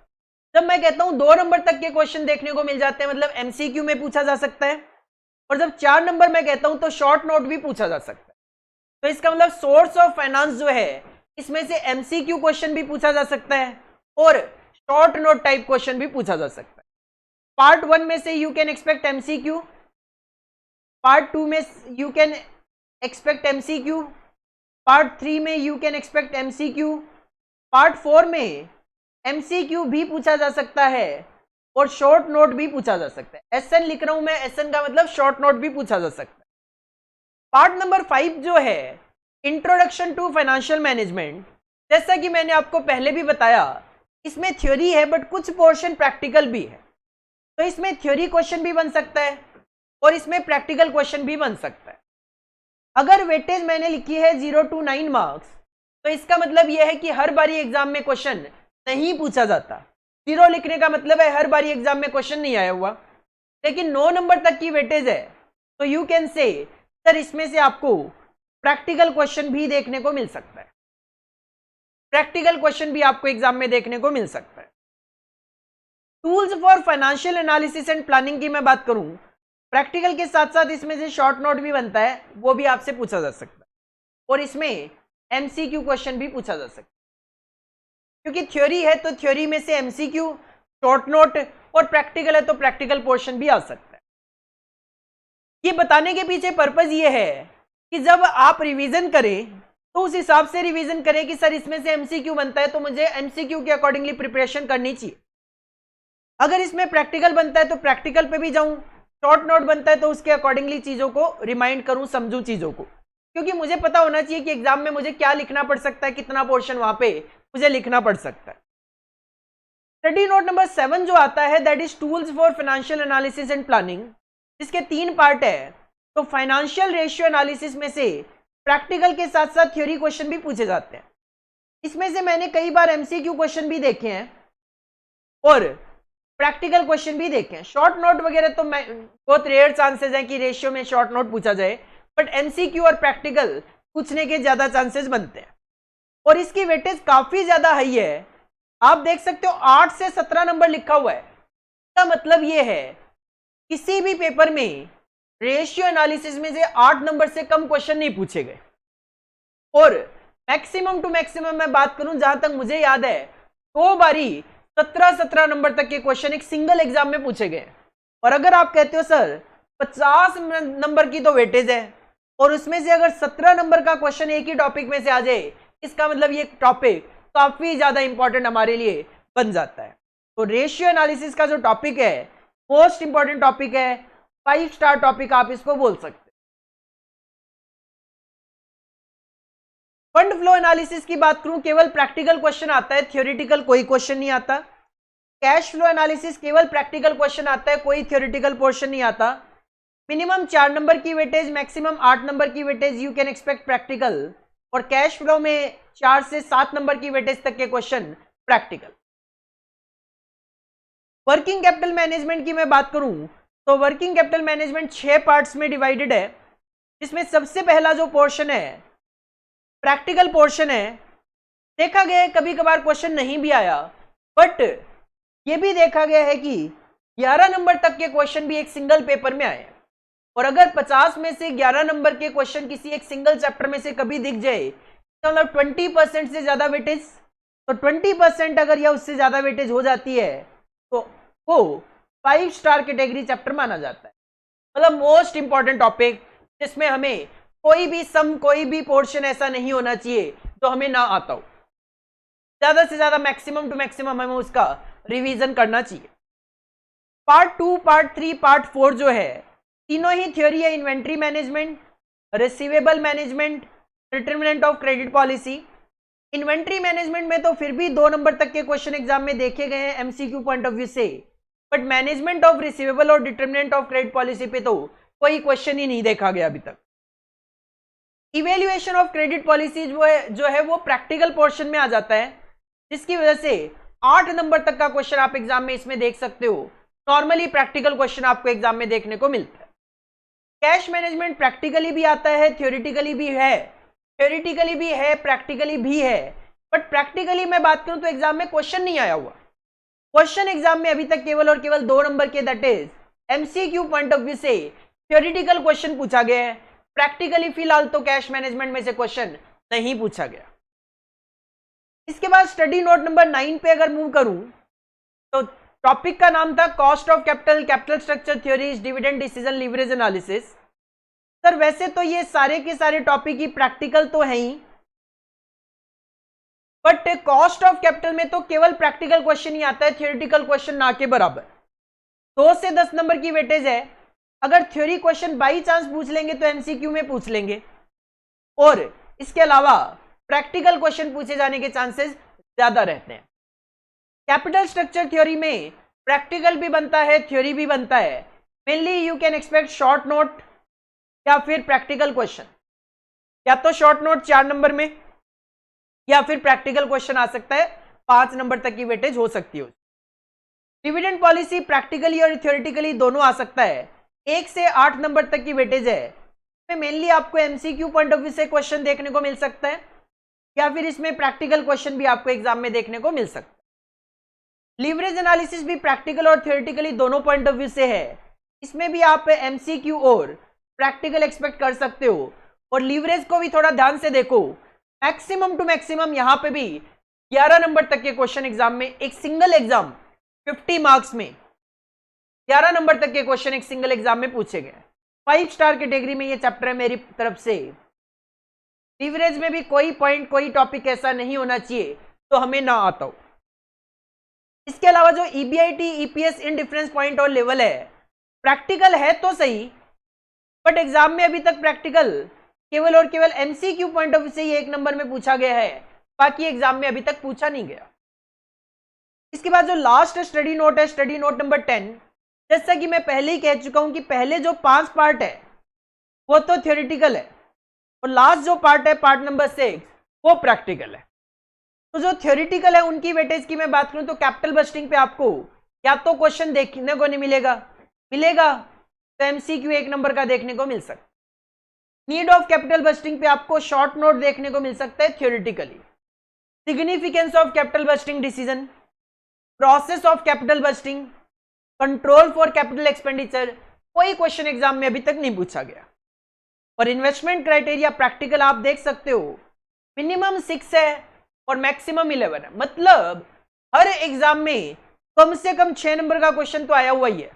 जब मैं कहता हूं 2 नंबर तक के क्वेश्चन देखने को मिल जाते हैं, मतलब एमसीक्यू में पूछा जा सकता है, और जब 4 नंबर मैं कहता हूं तो शॉर्ट नोट भी पूछा जा सकता है। तो इसका मतलब सोर्स ऑफ फाइनेंस जो है इसमें से एमसीक्यू क्वेश्चन भी पूछा जा सकता है और शॉर्ट नोट टाइप क्वेश्चन भी पूछा जा सकता है। पार्ट 1 में से you can expect MCQ, part 2 में you can expect MCQ, part 3 में you can expect MCQ, part 4 में एमसीक्यू भी पूछा जा सकता है और शॉर्ट नोट भी पूछा जा सकता है। एसएन लिख रहा हूं मैं, एसएन का मतलब शॉर्ट नोट भी पूछा जा सकता है। पार्ट नंबर 5 जो है इंट्रोडक्शन टू फाइनेंशियल मैनेजमेंट, जैसा कि मैंने आपको पहले भी बताया, इसमें थ्योरी है बट कुछ पोर्शन प्रैक्टिकल भी है। तो इसमें थ्योरी क्वेश्चन भी बन सकता है और इसमें प्रैक्टिकल क्वेश्चन भी बन सकता है। अगर वेटेज मैंने लिखी है 0 to 9 मार्क्स, तो इसका मतलब यह है कि हर बारी एग्जाम में क्वेश्चन नहीं पूछा जाता। 0 लिखने का मतलब है हर बारी एग्जाम में क्वेश्चन नहीं आया हुआ। लेकिन 9 नंबर तक की वेटेज है तो यू कैन से सर इसमें से आपको प्रैक्टिकल क्वेश्चन भी देखने को मिल सकता है, प्रैक्टिकल क्वेश्चन भी आपको एग्जाम में देखने को मिल सकता है। Tools for financial analysis and planning की मैं बात करूं, प्रैक्टिकल के साथ साथ इसमें से शॉर्ट नोट भी बनता है, वो भी आपसे पूछा जा सकता है, और इसमें एमसीक्यू क्वेश्चन भी पूछा जा सकता है। क्योंकि थ्योरी है तो थ्योरी में से एमसीक्यू, शॉर्ट नोट, और प्रैक्टिकल है तो प्रैक्टिकल पोर्शन भी आ सकता है। ये बताने के पीछे पर्पज ये है कि जब आप रिवीजन करें तो उस हिसाब से रिवीजन करें कि सर इसमें से एमसीक्यू बनता है तो मुझे एमसीक्यू के अकॉर्डिंगली प्रिपरेशन करनी चाहिए। अगर इसमें प्रैक्टिकल बनता है तो प्रैक्टिकल पे भी जाऊं, शॉर्ट नोट बनता है तो उसके अकॉर्डिंगली चीजों को रिमाइंड करूं, समझूं चीजों को, क्योंकि मुझे पता होना चाहिए कि एग्जाम में मुझे क्या लिखना पड़ सकता है, कितना पोर्शन वहां पे मुझे लिखना पड़ सकता है। स्टडी नोट नंबर 7 जो आता है that is tools for financial analysis and planning, जिसके 3 पार्ट है। तो फाइनेंशियल रेशियो एनालिसिस में से प्रैक्टिकल के साथ साथ थ्योरी क्वेश्चन भी पूछे जाते हैं। इसमें से मैंने कई बार एमसीक्यू क्वेश्चन भी देखे हैं, और प्रैक्टिकल क्वेश्चन भी देखें। शॉर्ट नोट वगैरह तो बहुत रेयर चांसेस हैं कि रेशियो में शॉर्ट नोट पूछा जाए, बट एमसीक्यू और प्रैक्टिकल पूछने के ज्यादा चांसेस बनते हैं और इसकी वेटेज काफी ज्यादा हाई है। आप देख सकते हो 8 से 17 नंबर लिखा हुआ है। इसका मतलब ये है किसी भी पेपर में रेशियो एनालिसिस में से 8 नंबर से कम क्वेश्चन नहीं पूछे गए। और मैक्सिमम टू मैक्सिमम मैं बात करूं, जहां तक मुझे याद है 2 बारी 17 नंबर तक के क्वेश्चन एक सिंगल एग्जाम में पूछे गए। और अगर आप कहते हो सर 50 नंबर की तो वेटेज है और उसमें से अगर 17 नंबर का क्वेश्चन एक ही टॉपिक में से आ जाए, इसका मतलब ये टॉपिक काफी ज्यादा इंपॉर्टेंट हमारे लिए बन जाता है। तो रेशियो एनालिसिस का जो टॉपिक है मोस्ट इंपॉर्टेंट टॉपिक है, 5 स्टार टॉपिक आप इसको बोल सकते हैं। फंड फ्लो एनालिसिस की बात करूं, केवल प्रैक्टिकल क्वेश्चन आता है, थ्योरेटिकल कोई क्वेश्चन नहीं आता। कैश फ्लो एनालिसिस केवल प्रैक्टिकल क्वेश्चन आता है, कोई थ्योरेटिकल पोर्शन नहीं आता। मिनिमम 4 नंबर की वेटेज, मैक्सिमम 8 नंबर की weightage you can expect practical. और कैश फ्लो में 4 से 7 नंबर की वेटेज तक के question practical. Working capital management की मैं बात करूं तो वर्किंग कैपिटल मैनेजमेंट 6 पार्ट्स में डिवाइडेड है, जिसमें सबसे पहला जो पोर्शन है प्रैक्टिकल पोर्शन है। देखा गया है कभी कभार क्वेश्चन नहीं भी आया, बट ये भी देखा गया है कि 11 नंबर तक के क्वेश्चन भी एक सिंगल पेपर में आए। और अगर 50 में से 11 नंबर के क्वेश्चन किसी एक सिंगल चैप्टर में से कभी दिख जाए तो मतलब 20% से ज्यादा वेटेज, तो 20% अगर या उससे ज्यादा वेटेज हो जाती है तो वो 5 स्टार कैटेगरी चैप्टर माना जाता है। मतलब मोस्ट इंपॉर्टेंट टॉपिक जिसमें हमें कोई भी सम, कोई भी पोर्शन ऐसा नहीं होना चाहिए जो हमें ना आता हो। ज्यादा से ज्यादा मैक्सिमम टू मैक्सिमम हमें उसका रिवीजन करना चाहिए। पार्ट 2, पार्ट 3, पार्ट 4 जो है तीनों ही थ्योरी है। Inventory management, receivable management, determinant of credit policy. Inventory management में तो फिर भी 2 नंबर तक के क्वेश्चन एग्जाम में देखे गए हैं एमसीक्यू पॉइंट ऑफ व्यू से, बट मैनेजमेंट ऑफ रिसीवेबल और डिटरमिनेंट ऑफ क्रेडिट पॉलिसी पे तो कोई क्वेश्चन ही नहीं देखा गया अभी तक। इवेल्युएशन ऑफ क्रेडिट पॉलिसी जो है वो प्रैक्टिकल पोर्शन में आ जाता है, जिसकी वजह से 8 नंबर तक का क्वेश्चन आप एग्जाम में इसमें देख सकते हो। नॉर्मली प्रैक्टिकल क्वेश्चन आपको एग्जाम में देखने को मिलता है। कैश मैनेजमेंट प्रैक्टिकली भी आता है, थ्योरेटिकली भी है, प्रैक्टिकली भी है। बट प्रैक्टिकली मैं बात करूं तो एग्जाम में क्वेश्चन नहीं आया हुआ। क्वेश्चन एग्जाम में अभी तक केवल और केवल 2 नंबर के, that is MCQ point of view से थ्योरेटिकल क्वेश्चन पूछा गया है। प्रैक्टिकली फिलहाल तो कैश मैनेजमेंट में से क्वेश्चन नहीं पूछा गया। इसके बाद स्टडी नोट नंबर 9 पे अगर मूव करूं तो टॉपिक का नाम था cost of capital, capital structure theories, dividend decision, leverage analysis. Sir वैसे तो ये सारे के सारे टॉपिक ही प्रैक्टिकल तो है ही, बट कॉस्ट ऑफ कैपिटल में तो केवल प्रैक्टिकल क्वेश्चन ही आता है, थ्योरेटिकल क्वेश्चन ना के बराबर। 2 से 10 नंबर की वेटेज है। अगर थ्योरी क्वेश्चन बाई चांस पूछ लेंगे तो एमसीक्यू में पूछ लेंगे, और इसके अलावा प्रैक्टिकल क्वेश्चन पूछे जाने के चांसेस ज्यादा रहते हैं। कैपिटल स्ट्रक्चर थ्योरी में प्रैक्टिकल भी बनता है, थ्योरी भी बनता है। Mainly you can expect short note या फिर प्रैक्टिकल क्वेश्चन, या तो शॉर्ट नोट 4 नंबर में या फिर प्रैक्टिकल क्वेश्चन आ सकता है, 5 नंबर तक की वेटेज हो सकती है। डिविडेंड पॉलिसी प्रैक्टिकली और थ्योरेटिकली दोनों आ सकता है, 1 से 8 नंबर तक की वेटेज है। इसमें मेनली आपको एमसीक्यू पॉइंट ऑफ व्यू से क्वेश्चन देखने को मिल सकता है, या फिर इसमें प्रैक्टिकल क्वेश्चन भी आपको एग्जाम में देखने को मिल सकता है। लीवरेज एनालिसिस भी प्रैक्टिकल और थ्योरेटिकली दोनों पॉइंट ऑफ व्यू से है। इसमें भी आप एमसीक्यू और प्रैक्टिकल एक्सपेक्ट कर सकते हो। और लीवरेज को भी थोड़ा ध्यान से देखो, मैक्सिमम टू मैक्सिमम यहां पे भी 11 नंबर तक के क्वेश्चन एग्जाम में, एक सिंगल एग्जाम 50 मार्क्स में 11 नंबर तक के क्वेश्चन एक सिंगल एग्जाम में पूछे गए। 5 स्टार कैटेगरी में ये चैप्टर है मेरी तरफ से। लीवरेज में भी कोई पॉइंट, कोई टॉपिक ऐसा नहीं होना चाहिए तो हमें ना आता हो। इसके अलावा जो EBIT, EPS, in difference point और लेवल है, प्रैक्टिकल है तो सही, बट एग्जाम में अभी तक प्रैक्टिकल केवल और केवल एमसीक्यू पॉइंट ऑफ व्यू से ही 1 नंबर में पूछा गया है, बाकी एग्जाम में अभी तक पूछा नहीं गया। इसके बाद जो लास्ट स्टडी नोट है, स्टडी नोट नंबर 10, जैसा कि मैं पहले ही कह चुका हूं कि पहले जो 5 पार्ट है वो तो थ्योरेटिकल है, और लास्ट जो पार्ट है पार्ट नंबर 6 वो प्रैक्टिकल है। तो जो थ्योरेटिकल है उनकी वेटेज की मैं बात करूं तो कैपिटल बस्टिंग पे आपको या तो क्वेश्चन देखने को नहीं मिलेगा, तो एमसीक्यू 1 नंबर का देखने को मिल सकता है। नीड ऑफ कैपिटल बस्टिंग पे आपको शॉर्ट नोट देखने को मिल सकता है theoretically. Significance of capital budgeting decision, process of capital budgeting, control for capital expenditure, कोई क्वेश्चन एग्जाम में अभी तक नहीं पूछा गया। और इन्वेस्टमेंट क्राइटेरिया प्रैक्टिकल आप देख सकते हो, मिनिमम 6 है और मैक्सिमम 11 है। मतलब हर एग्जाम में कम से कम 6 नंबर का क्वेश्चन तो आया हुआ ही है,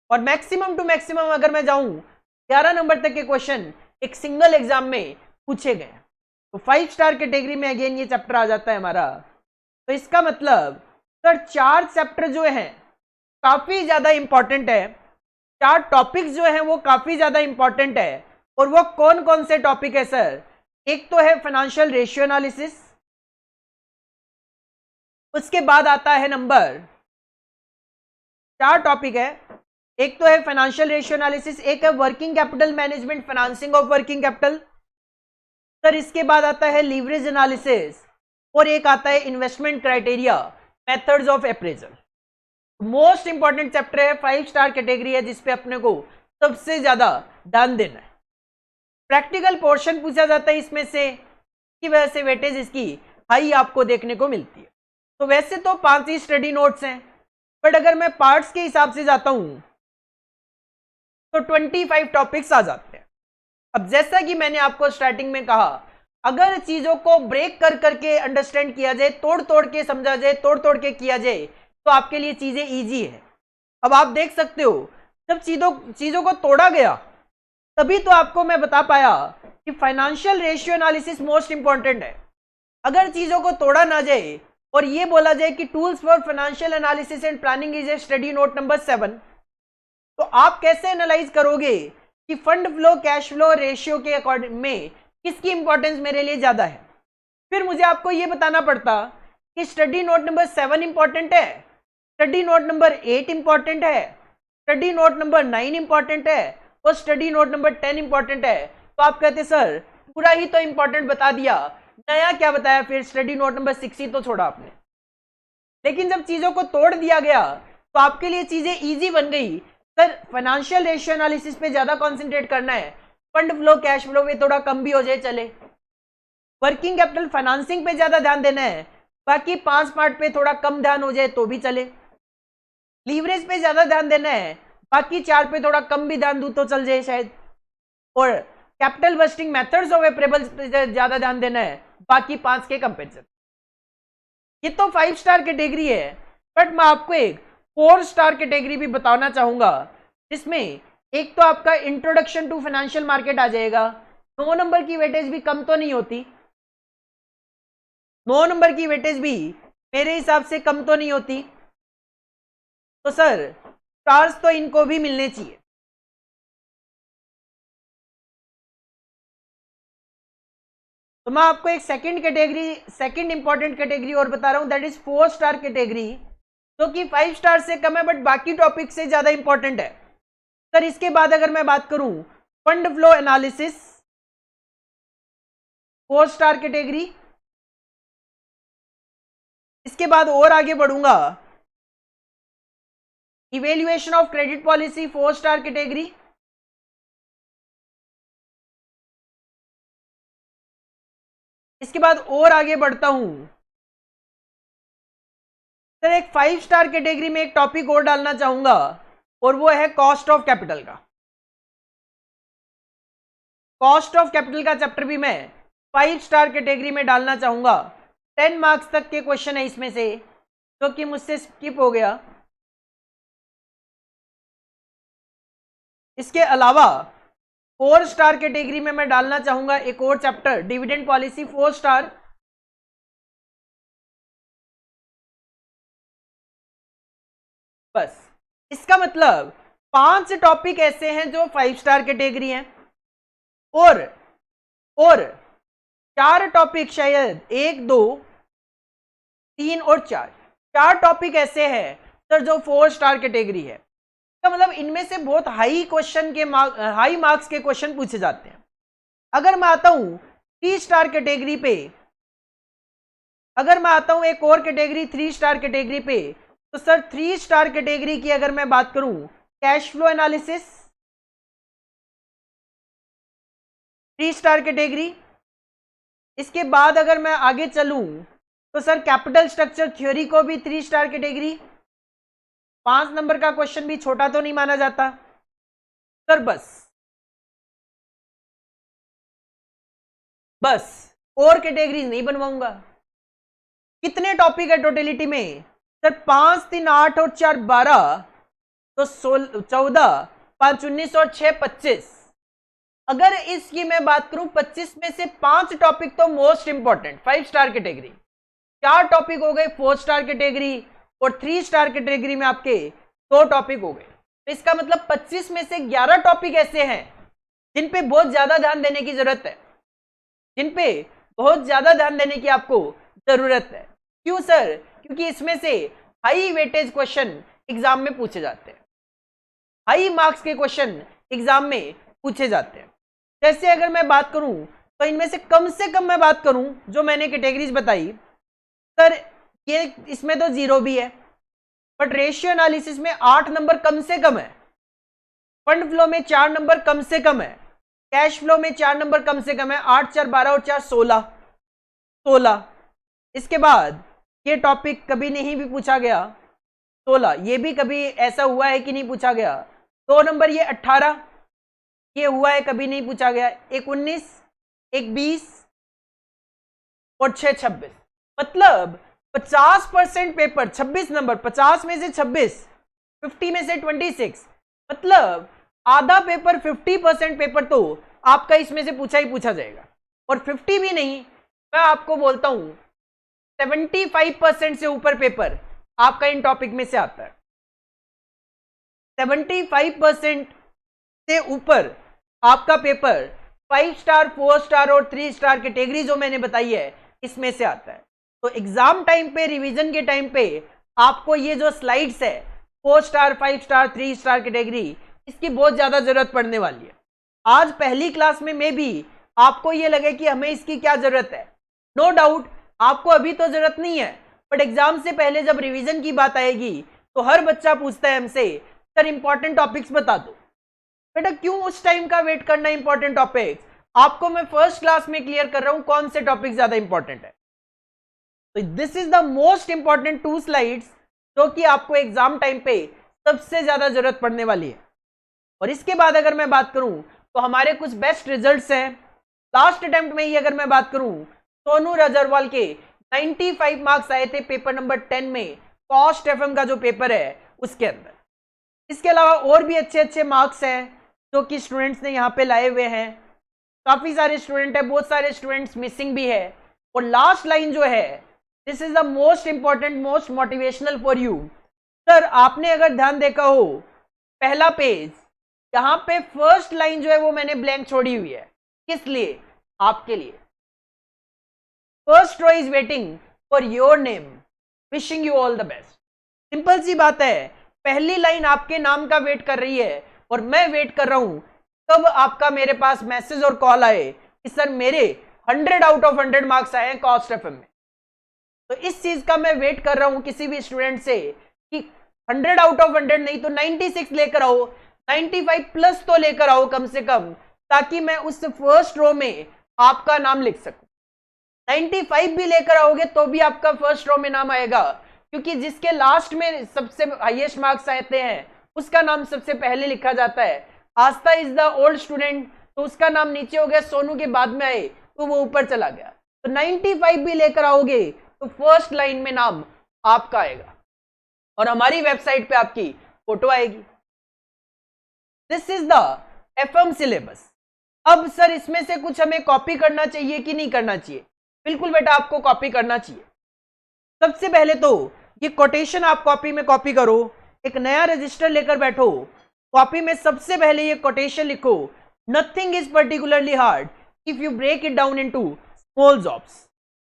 और मैक्सिमम टू मैक्सिमम अगर मैं जाऊं 11 नंबर तक के क्वेश्चन एक सिंगल एग्जाम में पूछे गए। तो 5 स्टार कैटेगरी में अगेन ये चैप्टर आ जाता है हमारा। तो इसका मतलब सर 4 चैप्टर जो है काफी ज्यादा इंपॉर्टेंट है, 4 टॉपिक्स जो है वो काफी ज्यादा इंपॉर्टेंट है। और वो कौन कौन से टॉपिक है सर? एक तो है फाइनेंशियल रेशियो एनालिसिस, उसके बाद आता है नंबर 4 टॉपिक है, एक तो है फाइनेंशियल रेशियो एनालिसिस, एक है working capital management, financing of working capital sir, इसके बाद आता है लीवरेज एनालिसिस, और एक आता है investment criteria, methods of appraisal. Most important chapter है, 5 स्टार कैटेगरी है, जिसपे अपने को सबसे ज्यादा ध्यान देना है। प्रैक्टिकल पोर्शन पूछा जाता है इसमें से, की वजह से वेटेज इसकी हाई आपको देखने को मिलती है। तो वैसे तो 5 ही स्टडी नोट्स हैं, बट अगर मैं पार्ट्स के हिसाब से जाता हूं तो 25 टॉपिक्स आ जाते हैं। अब जैसा कि मैंने आपको स्टार्टिंग में कहा, अगर चीजों को ब्रेक कर करके अंडरस्टैंड किया जाए, तोड़ तोड़ के समझा जाए, तोड़ तोड़ के किया जाए, तो आपके लिए चीजें इजी है। अब आप देख सकते हो, जब चीजों को तोड़ा गया तभी तो आपको मैं बता पाया कि financial ratio analysis most important है। अगर चीजों को तोड़ा ना जाए और ये बोला जाए कि tools for financial analysis and planning is a study note number 7, तो आप कैसे एनालाइज करोगे कि fund flow cash flow ratio के अकॉर्डिंग में किसकी इंपॉर्टेंस मेरे लिए ज्यादा है? फिर मुझे आपको यह बताना पड़ता कि स्टडी नोट नंबर 7 इंपॉर्टेंट है, स्टडी नोट नंबर 8 इंपॉर्टेंट है, स्टडी नोट नंबर 9 इंपॉर्टेंट है और स्टडी नोट नंबर 10 इंपॉर्टेंट है। तो आप कहते सर पूरा ही तो इंपॉर्टेंट बता दिया, नया क्या बताया? फिर स्टडी नोट नंबर 6 ही तो छोड़ा आपने। लेकिन जब चीजों को तोड़ दिया गया तो आपके लिए चीजें इजी बन गई। सर फाइनेंशियल रेशियो एनालिसिस पे ज्यादा कंसंट्रेट करना है, फंड फ्लो कैश फ्लो पे थोड़ा कम भी हो जाए चले, वर्किंग कैपिटल फाइनेंसिंग पे ज्यादा ध्यान देना है, बाकी 5 पार्ट पे थोड़ा कम ध्यान हो जाए तो भी चले, लीवरेज पे ज्यादा ध्यान देना है, बाकी 4 पे थोड़ा कम भी ध्यान दूं तो चल जाए शायद, और capital budgeting methods of appraisal पे ज्यादा ध्यान देना है, बाकी 5 के कंपेरिजन। ये तो 5 स्टार कैटेगरी है, बट मैं आपको एक 4 स्टार कैटेगरी भी बताना चाहूंगा, जिसमें एक तो आपका इंट्रोडक्शन टू फाइनेंशियल मार्केट आ जाएगा। 9 नंबर की वेटेज भी कम तो नहीं होती, 9 नंबर की वेटेज भी मेरे हिसाब से कम तो नहीं होती, तो सर स्टार्स तो इनको भी मिलने चाहिए। तो मैं आपको एक सेकंड इंपॉर्टेंट कैटेगरी और बता रहा हूं, दैट इज 4 स्टार कैटेगरी, जो कि 5 स्टार से कम है बट बाकी टॉपिक से ज्यादा इंपॉर्टेंट है। सर इसके बाद अगर मैं बात करूं fund flow analysis, 4 star category. इसके बाद और आगे बढ़ूंगा, evaluation of credit policy, 4 star category. इसके बाद और आगे बढ़ता हूं सर, एक 5 स्टार कैटेगरी में एक टॉपिक और डालना चाहूंगा, और वो है कॉस्ट ऑफ कैपिटल का। कॉस्ट ऑफ कैपिटल का चैप्टर भी मैं 5 स्टार कैटेगरी में डालना चाहूंगा। 10 मार्क्स तक के क्वेश्चन है इसमें से, जो कि मुझसे स्किप हो गया। इसके अलावा 4 स्टार कैटेगरी में मैं डालना चाहूंगा एक और चैप्टर, डिविडेंड पॉलिसी, 4 स्टार। बस इसका मतलब 5 टॉपिक ऐसे हैं जो 5 स्टार कैटेगरी हैं, और 4 टॉपिक, शायद 1 2 3 और 4 टॉपिक ऐसे हैं सर जो 4 स्टार कैटेगरी है। तो मतलब इनमें से बहुत हाई मार्क्स के क्वेश्चन पूछे जाते हैं। अगर मैं आता हूं 3 स्टार कैटेगरी पे, अगर मैं आता हूं एक और कैटेगरी 3 स्टार कैटेगरी पे, तो सर 3 स्टार कैटेगरी की अगर मैं बात करूं, cash flow analysis 3 star category. इसके बाद अगर मैं आगे चलूं तो सर कैपिटल स्ट्रक्चर थ्योरी को भी 3 स्टार कैटेगरी। 5 नंबर का क्वेश्चन भी छोटा तो नहीं माना जाता सर। बस और कैटेगरीज नहीं बनवाऊंगा। कितने टॉपिक है टोटलिटी में सर? 5 3 8 और 4 12, तो 14, 5 19 और 6 25। अगर इसकी मैं बात करूं 25 में से 5 टॉपिक तो most important 5 star category, 4 topic हो गए 4 स्टार कैटेगरी, और 3 स्टार कैटेगरी में आपके 2 टॉपिक हो गए। तो इसका मतलब 25 में से 11 टॉपिक ऐसे हैं जिन पे बहुत ज्यादा ध्यान देने की जरूरत है, जिन पे बहुत ज्यादा ध्यान देने की आपको जरूरत है। क्यों सर? क्योंकि इसमें से हाई वेटेज क्वेश्चन एग्जाम में पूछे जाते हैं, हाई मार्क्स के क्वेश्चन एग्जाम में पूछे जाते हैं। जैसे अगर मैं बात करूं तो इनमें से कम मैं बात करूं जो मैंने कैटेगरीज बताई सर, ये इसमें तो 0 भी है, बट रेशियो एनालिसिस में 8 नंबर कम से कम है, फंड फ्लो में 4 नंबर कम से कम है, कैश फ्लो में 4 नंबर कम से कम है, 8 4 12 और 4 16। इसके बाद ये टॉपिक कभी नहीं भी पूछा गया 16, ये भी कभी ऐसा हुआ है कि नहीं पूछा गया। 2 नंबर ये 18, ये हुआ है कभी नहीं पूछा गया। एक 19, एक 20 और 6 26। मतलब 50% पेपर 26 नंबर, 50 में से 26, 50 में से 26, मतलब आधा पेपर 50% पेपर तो आपका इसमें से पूछा ही पूछा जाएगा। और 50 भी नहीं, मैं आपको बोलता हूं 75% से ऊपर पेपर आपका इन टॉपिक में से आता है। 75% से ऊपर आपका पेपर 5 स्टार 4 स्टार और 3 स्टार कैटेगरी जो मैंने बताई है इसमें से आता है। तो एग्जाम टाइम पे, रिवीजन के टाइम पे आपको ये जो स्लाइड्स है 4 स्टार 5 स्टार 3 स्टार कैटेगरी, इसकी बहुत ज्यादा जरूरत पड़ने वाली है। आज पहली क्लास में मे भी आपको ये लगे कि हमें इसकी क्या जरूरत है, नो डाउट आपको अभी तो जरूरत नहीं है, बट एग्जाम से पहले जब रिवीजन की बात आएगी तो हर बच्चा पूछता है हमसे सर इंपॉर्टेंट टॉपिक्स बता दो। बेटा क्यों उस टाइम का वेट करना इंपॉर्टेंट टॉपिक्स, आपको मैं फर्स्ट क्लास में क्लियर कर रहा हूं कौन से टॉपिक ज्यादा इंपॉर्टेंट है। तो this is the most important 2 slides जो कि आपको एग्जाम टाइम पे सबसे ज्यादा जरूरत पड़ने वाली है। और इसके बाद अगर मैं बात करूं तो हमारे कुछ बेस्ट रिजल्ट्स हैं। लास्ट अटेम्प्ट में ही अगर मैं बात करूं, सोनू राजरवाल के 95 मार्क्स आए थे पेपर नंबर 10 में, कॉस्ट एफएम का जो पेपर है उसके अंदर। इसके अलावा और भी अच्छे अच्छे मार्क्स हैं जो कि स्टूडेंट्स ने यहाँ पे लाए हुए हैं। काफी सारे स्टूडेंट है, बहुत सारे स्टूडेंट्स मिसिंग भी है। और लास्ट लाइन जो है, this is the most important, most motivational for you. Sir आपने अगर ध्यान देखा हो पहला पेज, यहाँ पे फर्स्ट लाइन जो है वो मैंने ब्लैंक छोड़ी हुई है। किस लिए? आपके लिए। First row is waiting for your name, wishing you all the best. Simple सी बात है, पहली लाइन आपके नाम का वेट कर रही है और मैं वेट कर रहा हूं कब आपका मेरे पास मैसेज और कॉल आए कि सर मेरे 100 आउट ऑफ 100 मार्क्स आए हैं कॉस्ट एफएम में। तो इस चीज का मैं वेट कर रहा हूं किसी भी स्टूडेंट से कि 100 आउट ऑफ 100 नहीं तो 96 लेकर आओ, 95 प्लस तो लेकर आओ कम से कम, ताकि मैं उस फर्स्ट रो में आपका नाम लिख सकूं। 95 भी लेकर आओगे तो भी आपका फर्स्ट रो में नाम आएगा, क्योंकि जिसके लास्ट में सबसे हाईएस्ट मार्क्स आते हैं उसका नाम सबसे पहले लिखा जाता है। आस्था इज द ओल्ड स्टूडेंट, तो उसका नाम नीचे हो गया, सोनू के बाद में आए तो वो ऊपर चला गया। तो 95 भी लेकर आओगे तो फर्स्ट लाइन में नाम आपका आएगा और हमारी वेबसाइट पे आपकी फोटो आएगी। This is the FM syllabus. अब सर इसमें से कुछ हमें कॉपी करना चाहिए कि नहीं करना चाहिए? बिल्कुल बेटा आपको कॉपी करना चाहिए। सबसे पहले तो ये कोटेशन आप कॉपी में कॉपी करो, एक नया रजिस्टर लेकर बैठो, कॉपी में सबसे पहले ये कोटेशन लिखो, nothing is particularly hard if you break it down into small jobs.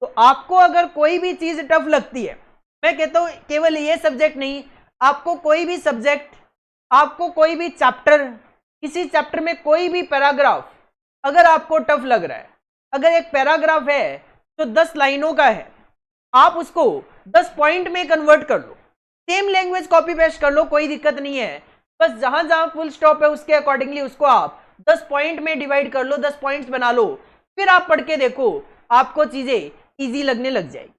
तो आपको अगर कोई भी चीज टफ लगती है, मैं कहता हूं केवल ये सब्जेक्ट नहीं, आपको कोई भी सब्जेक्ट, आपको कोई भी चैप्टर, किसी चैप्टर में कोई भी पैराग्राफ अगर आपको टफ लग रहा है, अगर एक पैराग्राफ है तो 10 लाइनों का है, आप उसको 10 पॉइंट में कन्वर्ट कर लो, सेम लैंग्वेज कॉपी पेस्ट कर लो, कोई दिक्कत नहीं है। बस जहां जहां फुल स्टॉप है उसके अकॉर्डिंगली उसको आप 10 पॉइंट में डिवाइड कर लो, 10 पॉइंट्स बना लो, फिर आप पढ़ के देखो, आपको चीजें इजी लगने लग जाएगी।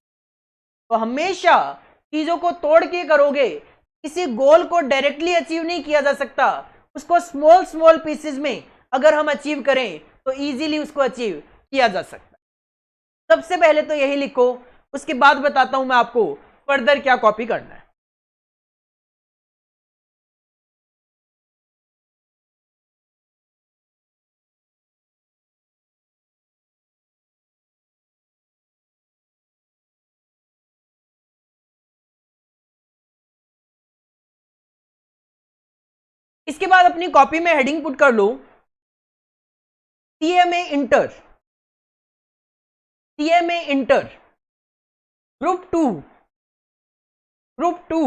तो हमेशा चीजों को तोड़ के करोगे, किसी गोल को डायरेक्टली अचीव नहीं किया जा सकता, उसको स्मॉल स्मॉल पीसेस में अगर हम अचीव करें तो इजीली उसको अचीव किया जा सकता है। सबसे पहले तो यही लिखो, उसके बाद बताता हूं मैं आपको फर्दर क्या कॉपी करना है। इसके बाद अपनी कॉपी में हेडिंग पुट कर लो, CMA inter, CMA inter group 2, group 2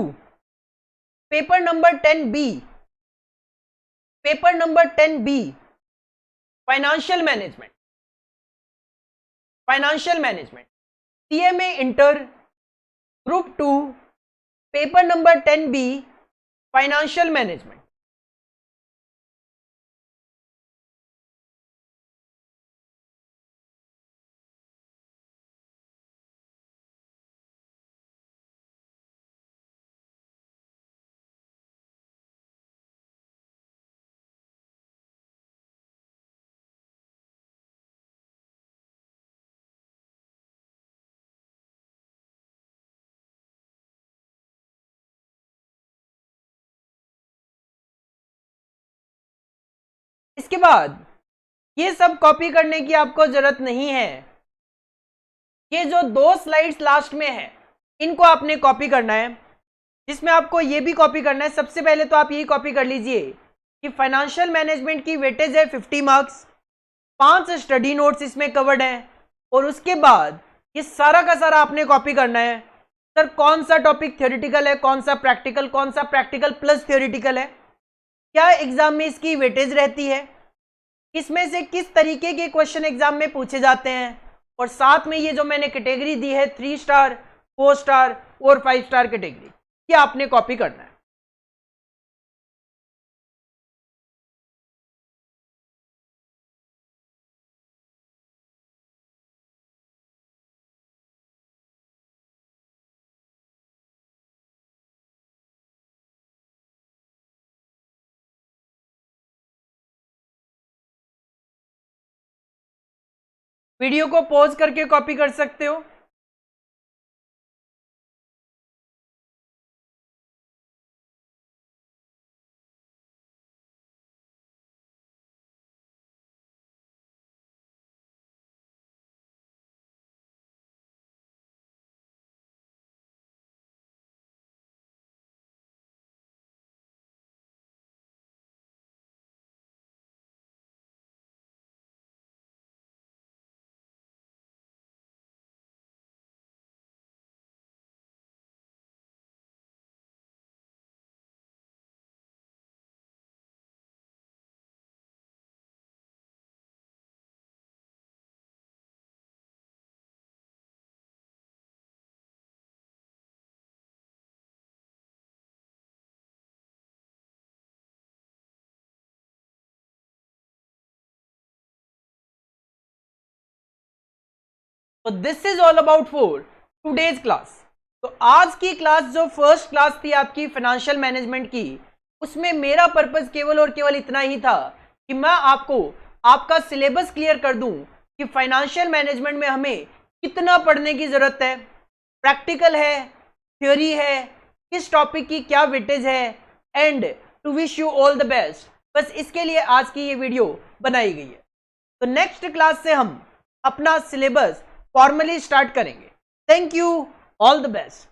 paper number 10B, paper number 10B financial management, financial management, CMA inter group 2 paper number 10B financial management. इसके बाद ये सब कॉपी करने की आपको जरूरत नहीं है, ये जो 2 स्लाइड्स लास्ट में है इनको आपने कॉपी करना है, जिसमें आपको ये भी कॉपी करना है। सबसे पहले तो आप यही कॉपी कर लीजिए कि फाइनेंशियल मैनेजमेंट की वेटेज है 50 मार्क्स, 5 स्टडी नोट्स इसमें कवर्ड हैं, और उसके बाद ये सारा का सारा आपने कॉपी करना है। सर कौन सा टॉपिक थ्योरेटिकल है, कौन सा प्रैक्टिकल, कौन सा प्रैक्टिकल प्लस थ्योरेटिकल है, क्या एग्जाम में इसकी वेटेज रहती है, इसमें से किस तरीके के क्वेश्चन एग्जाम में पूछे जाते हैं, और साथ में ये जो मैंने कैटेगरी दी है 3 स्टार, 4 स्टार और 5 स्टार कैटेगरी, ये आपने कॉपी करना है। वीडियो को पॉज करके कॉपी कर सकते हो। तो this is all about for today's class. तो आज की क्लास जो फर्स्ट क्लास थी आपकी फाइनेंशियल मैनेजमेंट की, उसमें मेरा पर्पस केवल और केवल इतना ही था कि मैं आपको आपका सिलेबस क्लियर कर दूं कि फाइनेंशियल मैनेजमेंट में हमें कितना पढ़ने की जरूरत है, प्रैक्टिकल है, थ्योरी है, किस टॉपिक की क्या वेटेज है, and to wish you all the best. बस इसके लिए आज की ये वीडियो बनाई गई है। तो नेक्स्ट क्लास से हम अपना सिलेबस फॉर्मली स्टार्ट करेंगे। Thank you, all the best.